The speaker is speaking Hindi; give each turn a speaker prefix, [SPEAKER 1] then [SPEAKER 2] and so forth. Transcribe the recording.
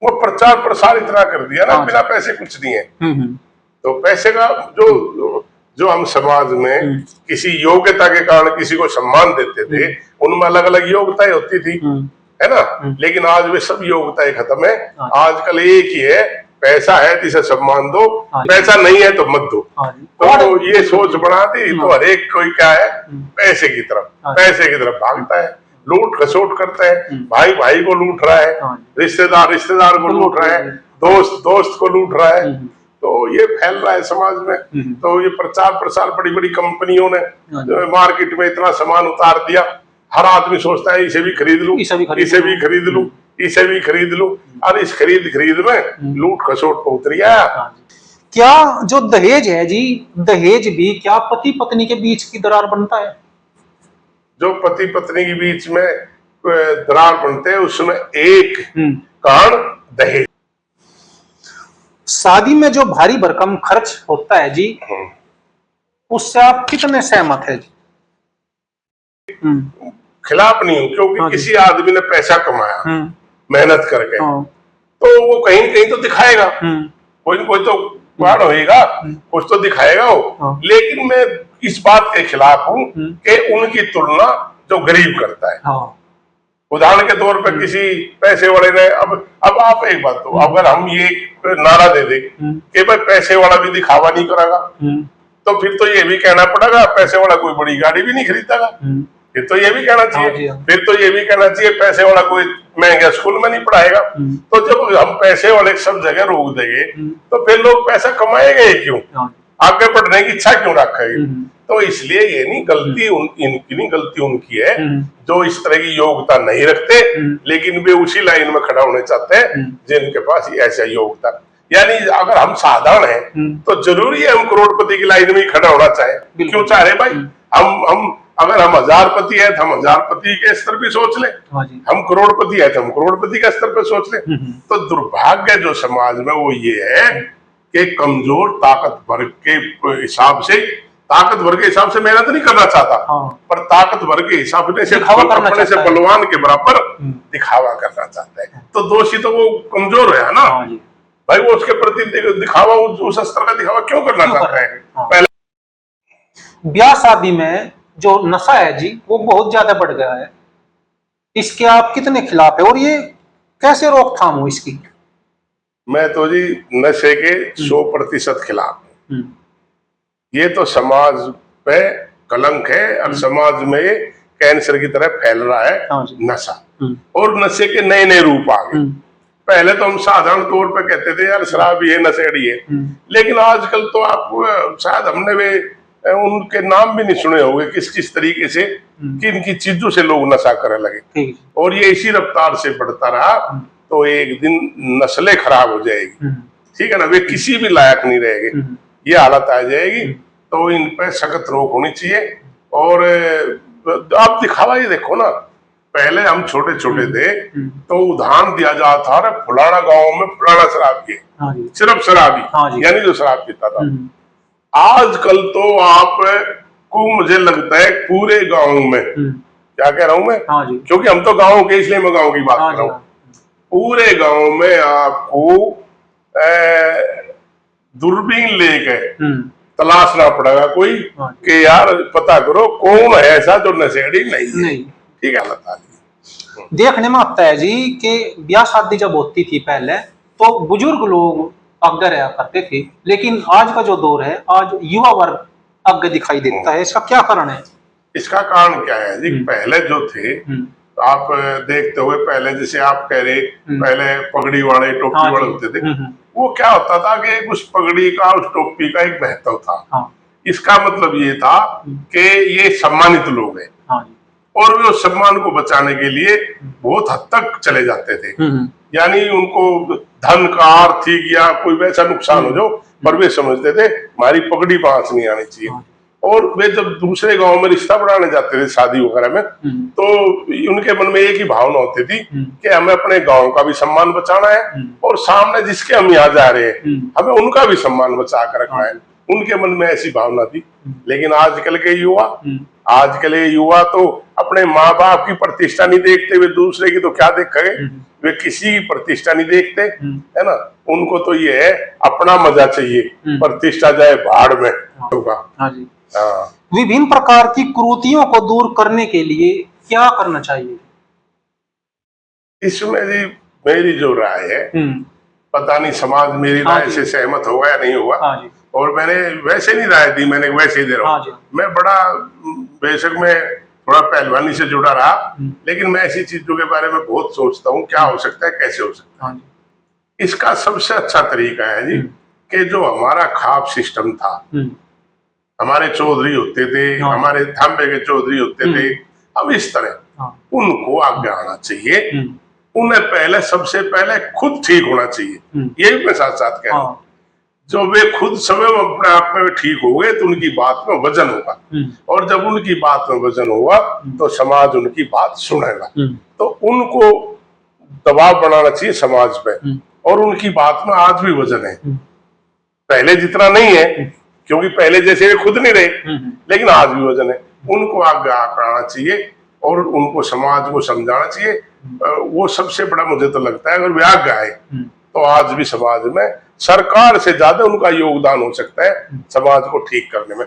[SPEAKER 1] वो प्रचार प्रसार इतना कर दिया ना, बिना पैसे कुछ नहीं है। तो पैसे का जो हम समाज में किसी योग्यता के कारण किसी को सम्मान देते थे, उनमें अलग अलग योग्यताएं होती थी, है ना। लेकिन आज वे सब योग्यताएं खत्म है। आजकल एक ही है, पैसा है तो इसे सम्मान दो, पैसा नहीं है तो मत दो। तो ये सोच बना दी, तो हर एक कोई क्या है, पैसे की तरफ भागता है, लूट खसोट करता है, भाई भाई को लूट रहा है, रिश्तेदार को लूट रहा है, दोस्त को लूट रहा है। तो ये फैल रहा है समाज में। तो ये प्रचार प्रसार बड़ी बड़ी कंपनियों ने मार्केट में इतना सामान उतार दिया, हर आदमी सोचता है इसे भी खरीद लूं, इसे भी खरीद लूं, और इस खरीद में लूट खसोट को उतरिया।
[SPEAKER 2] क्या जो दहेज है जी, दहेज भी क्या पति पत्नी के बीच की दरार बनता है?
[SPEAKER 1] जो पति पत्नी के बीच में दरार बनते हैं उसमें एक कारण दहेज।
[SPEAKER 2] शादी में जो भारी भरकम खर्च होता है जी, उससे आप कितने सहमत है जी?
[SPEAKER 1] खिलाफ नहीं हूं, क्योंकि किसी आदमी ने पैसा कमाया मेहनत करके, तो वो कहीं न कहीं तो दिखाएगा, कोई न कोई तो बाढ़ होएगा, कुछ तो दिखाएगा वो। लेकिन मैं इस बात के खिलाफ हूं कि उनकी तुलना जो गरीब करता है। उदाहरण के तौर पर किसी पैसे वाले ने, अब आप एक बात तो, अगर हम ये नारा दे दे कि भाई पैसे वाला भी दिखावा नहीं करेगा, तो फिर तो ये भी कहना पड़ेगा पैसे वाला कोई बड़ी गाड़ी भी नहीं खरीदेगा। फिर तो ये भी कहना चाहिए, पैसे वाला कोई महंगा स्कूल में नहीं पढ़ाएगा। तो जब हम पैसे वाले सब जगह रोक देंगे, तो फिर लोग पैसा कमाएंगे क्यों, आगे बढ़ने की इच्छा क्यों रखेंगे? तो इसलिए ये नहीं गलती इनकी नहीं, गलती उनकी है जो इस तरह की योग्यता नहीं रखते, लेकिन वे उसी लाइन में खड़ा होने चाहते हैं जिनके पास ऐसा योग्यता। यानी अगर हम साधारण हैं तो जरूरी है हम करोड़पति की लाइन में खड़ा होना चाहे, क्यों चाह रहे भाई? हम अगर हम हजारपति है तो हम हजारपति के स्तर पे सोच ले, हम करोड़पति है तो हम करोड़पति के स्तर पे सोच ले। तो दुर्भाग्य जो समाज में वो ये है कि कमजोर ताकतवर के हिसाब से मेहनत नहीं करना चाहता, पर ताकतवर के हिसाब से अपने से बलवान के बराबर दिखावा करना चाहता है। तो दोषी तो वो कमजोर है ना भाई, वो उसके प्रति दिखावा, उस स्तर का दिखावा क्यों करना चाहता है?
[SPEAKER 2] पहले ब्याह शादी में जो नशा है जी, वो बहुत ज्यादा बढ़ गया है, इसके आप कितने खिलाफ है और ये कैसे रोकथाम हो इसकी?
[SPEAKER 1] मैं तो जी नशे के 100% खिलाफ हूँ। ये तो समाज पे कलंक है और समाज में कैंसर की तरह फैल रहा है नशा, और नशे के नए नए रूप आ गए। पहले तो हम साधारण तौर पे कहते थे यार शराबी है, नशेड़ी है, लेकिन आजकल तो आप शायद हमने वे उनके नाम भी नहीं सुने होंगे, किस तरीके से किन की चीजों से लोग नशा करने लगे, और ये इसी रफ्तार से बढ़ता रहा तो एक दिन नस्लें खराब हो जाएगी, ठीक है ना, वे किसी भी लायक नहीं रहेंगे, ये हालत आ जाएगी। तो इन पे सख्त रोक होनी चाहिए। और आप दिखावा ये देखो ना, पहले हम छोटे छोटे थे तो उदाहरण दिया जाता था, फलाना गांव में फलाना शराबी है, सिर्फ शराबी यानी जो शराब पीता था। आजकल तो आपको मुझे लगता है पूरे गांव में, क्या कह रहा हूं मैं, क्योंकि हम तो गांव के, इसलिए मैं गांव की बात कर रहा हूँ, पूरे गांव में आपको दूरबीन लेके तलाशना पड़ेगा कोई कि यार पता करो कौन है ऐसा जो नशेड़ी नहीं। ठीक है,
[SPEAKER 2] देखने में आता है जी कि ब्याह शादी जब होती थी पहले तो बुजुर्ग लोग आगे रहा करते थे, लेकिन आज का जो दौर है, आज युवा वर्ग आगे दिखाई देता है। इसका क्या कारण है?
[SPEAKER 1] इसका कारण क्या है जी? पहले जो थे आप देखते हुए, पहले जैसे आप कह रहे पहले पगड़ी वाले टोपी वाले होते थे, वो क्या होता था कि उस पगड़ी का उस टोपी का एक महत्व था। इसका मतलब ये था कि ये सम्मानित लोग हैं, और वे उस सम्मान को बचाने के लिए बहुत हद तक चले जाते थे। यानी उनको धन का, आर्थिक या कोई वैसा नुकसान हो जो, पर वे समझते थे हमारी पगड़ी पास नहीं आनी चाहिए। और वे जब दूसरे गांव में रिश्ता बढ़ाने जाते थे शादी वगैरह में, तो उनके मन में एक ही भावना होती थी कि हमें अपने गांव का भी सम्मान बचाना है, और सामने जिसके हम यहाँ जा रहे हैं हमें उनका भी सम्मान बचा कर रखना है। उनके मन में ऐसी भावना थी। लेकिन आजकल के युवा आज के लिए युवा तो अपने माँ बाप की प्रतिष्ठा नहीं देखते, वे दूसरे की तो क्या देखेंगे, वे किसी की प्रतिष्ठा नहीं देखते, है ना। उनको तो ये है अपना मजा चाहिए, प्रतिष्ठा जाए भाड़ में होगा।
[SPEAKER 2] हाँ जी।
[SPEAKER 1] हाँ।
[SPEAKER 2] विभिन्न प्रकार की कुरीतियों को दूर करने के लिए क्या करना चाहिए?
[SPEAKER 1] इसमें जी मेरी जो राय है, पता नहीं समाज मेरी राय से सहमत होगा या नहीं होगा, और मैंने वैसे नहीं राय दी, मैंने वैसे ही दे रहा हूँ। मैं बड़ा बेशक मैं थोड़ा पहलवानी से जुड़ा रहा, लेकिन मैं ऐसी चीजों के बारे में बहुत सोचता हूँ, क्या हो सकता है, कैसे हो सकता है। इसका सबसे अच्छा तरीका है जी कि जो हमारा खाप सिस्टम था, हमारे चौधरी होते थे, हमारे थांबे के चौधरी होते थे, अब इस तरह उनको आगे आना चाहिए। उन्हें पहले सबसे पहले खुद ठीक होना चाहिए, यही मैं साथ साथ कह रहा हूँ। जो वे खुद समय अपने आप में ठीक हो गए तो उनकी बात में वजन होगा, और जब उनकी बात में वजन होगा तो समाज उनकी बात सुनेगा। तो उनको दबाव बनाना चाहिए समाज पे, और उनकी बात में आज भी वजन है, पहले जितना नहीं है, क्योंकि पहले जैसे वे खुद नहीं रहे, लेकिन आज भी वजन है। उनको आगे आना चाहिए और उनको समाज को समझाना चाहिए। वो सबसे बड़ा मुझे तो लगता है, अगर वे आगे आए तो आज भी समाज में सरकार से ज्यादा उनका योगदान हो सकता है समाज को ठीक करने में।